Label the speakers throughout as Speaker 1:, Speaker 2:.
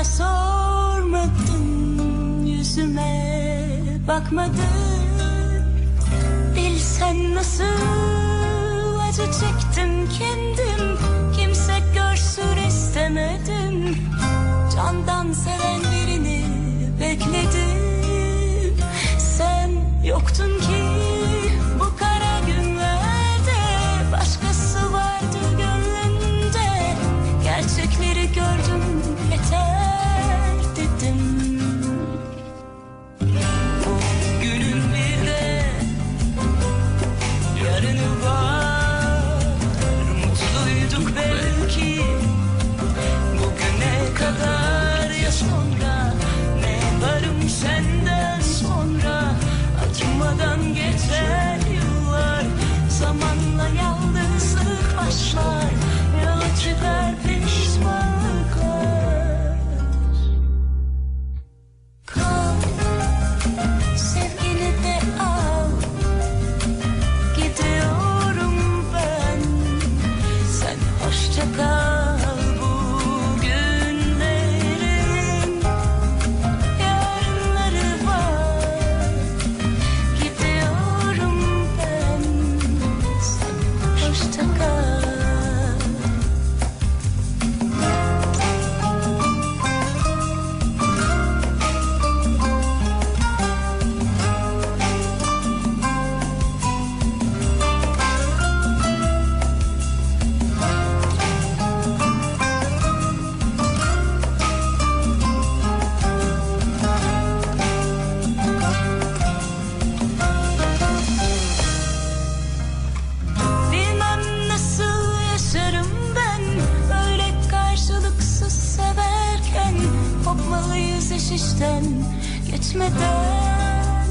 Speaker 1: sormadın, yüzüme bakmadın. Bilsen nasıl acı çektim kendim, kimse görsün istemedim. Candan seven birini bekledim, sen yoktun ki bu kara günlerde. Başkası vardı gönlümde, gerçekleri gördüm, yeter dedim. Günün bir de yarını var, mutluyduk belki bugüne kadar. Ya sonra ne yaparım senden sonra, acımadan geçer yıllar. Zamanla yalnızlık başlar, yola çıkar pişmanlıklar. Kal, sevgini de al, gidiyorum ben. Sen hoşça kal bu günlerin, yarınları var. Gidiyorum ben, sen hoşça kal. Bilmem nasıl yaşarım ben öyle karşılıksız severken. Kopmalıyız iş işten geçmeden.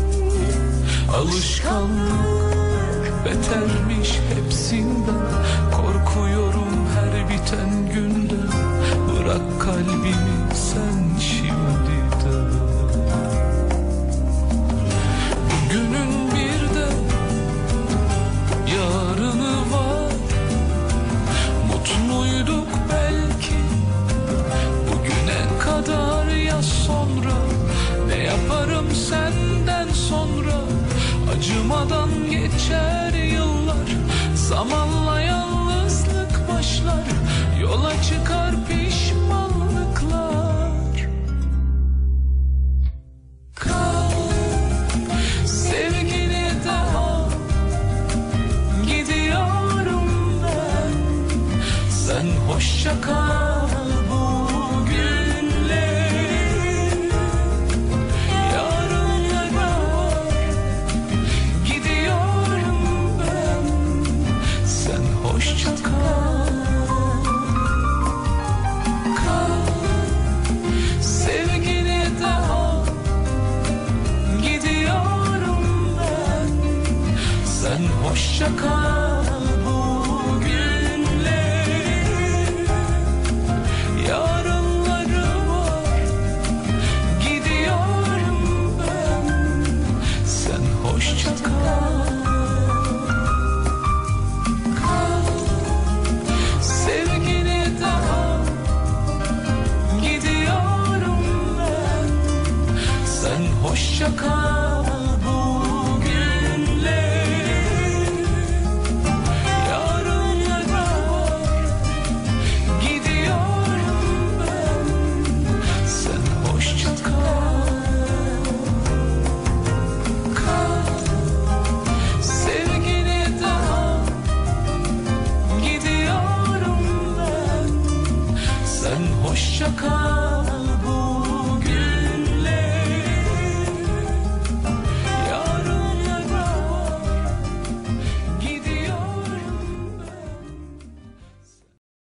Speaker 2: Alışkanlık betermiş hepsinden. Korkuyorum her biten günde. Bırak kalbimi sen şimdiden. Bugünün bir de yarını var. Mutluyduk belki bugüne kadar. Ya sonra ne yaparım senden sonra, acımadan geçer yıllar. Zamanla yalnızlık başlar, yola çıkar pişmanlıklar. Kal, sevgini de al, gidiyorum ben. Sen hoşça kal bu günlerin, yarınlar var. Gidiyorum ben, sen hoşça kal. Kal, sevgini de al, gidiyorum ben. Sen hoşça kal bu günlerin, yarınları var. Gidiyorum ben, sen hoşça kal. Kal, sevgini de al, gidiyorum ben. Sen hoşça kal bu günlerin, yarınları var. Gidiyorum ben, sen hoşça kal. Kal, sevgini de al, gidiyorum ben. Sen hoşça kal